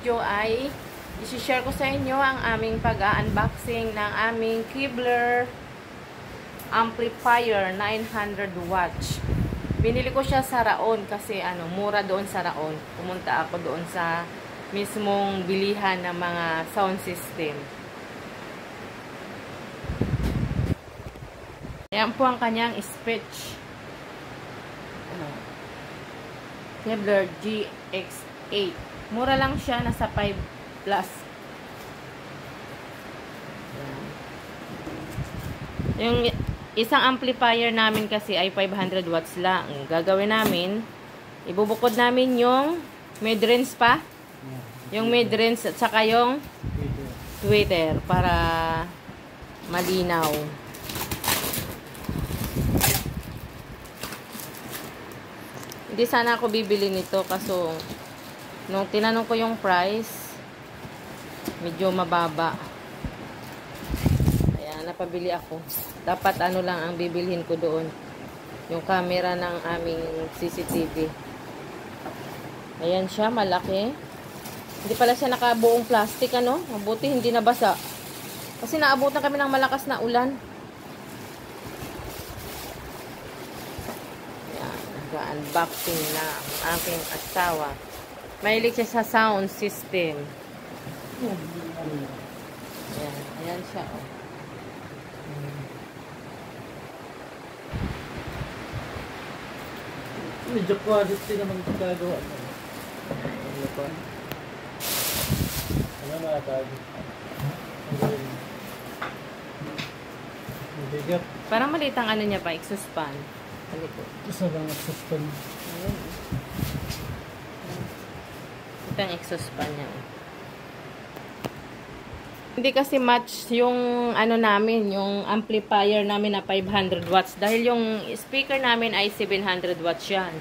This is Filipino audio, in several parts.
video ay i-share ko sa inyo ang aming pag-unboxing ng aming Keebler amplifier 900 watts. Binili ko siya sa Raon kasi mura doon sa Raon. Pumunta ako doon sa mismong bilihan ng mga sound system. Ayan po ang kanyang speech. Keebler GX8. Mura lang siya, nasa 5 plus. Yung isang amplifier namin kasi ay 500 watts lang. Gagawin namin, ibubukod namin yung mid-range pa. Yung mid-range at saka yung tweeter para malinaw. Hindi sana ako bibili nito kaso nung tinanong ko yung price, medyo mababa. Kaya napabili ako. Dapat lang ang bibilhin ko doon. Yung camera ng aming CCTV. Ayan siya, malaki. Hindi pala siya nakabuong plastic, Mabuti hindi nabasa. Kasi naabutan kami ng malakas na ulan. Unboxing na aking asawa. Mahilig siya sa sound system. Ayan siya. Medyo quality naman ito gagawa. Ano nakatago? Bigat. Parang maliit ang niya pa, exhaust fan. Isa lang exhaust fan. Ayun. Ito ang exhaust fan niya. Hindi kasi match yung namin, yung amplifier namin na 500 watts. Dahil yung speaker namin ay 700 watts yan.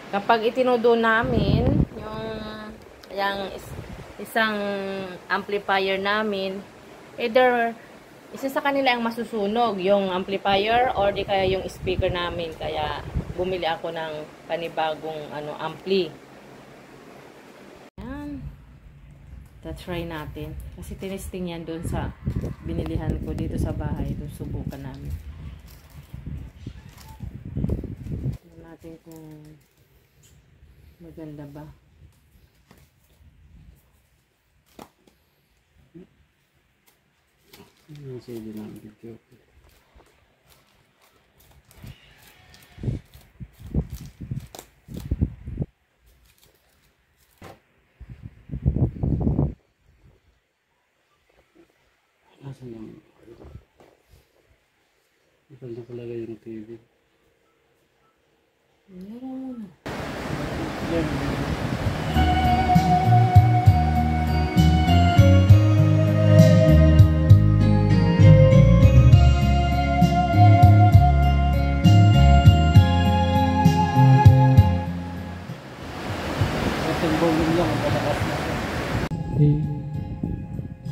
Kapag itinudo namin, yung isang amplifier namin, either isa sa kanila ang masusunog, yung amplifier or di kaya yung speaker namin. Kaya bumili ako ng panibagong ampli. Ayan. Try natin. Kasi tinesting yan doon sa binilihan ko dito sa bahay. Doon subukan namin. Tignan natin kung maganda ba. Sige lang video. Nasaan yung ito na talaga yung TV. Meron.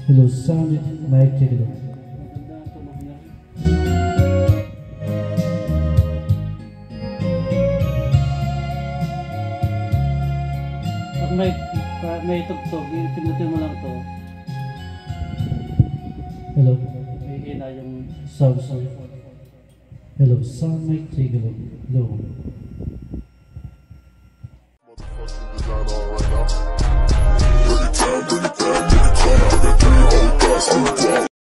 Hello, sound mic check it out. Pag may tugtog, pinutin mo lang to. Hello. May hina yung sound. Hello, sound mic check it out. Hello. Motherfucking design all right now.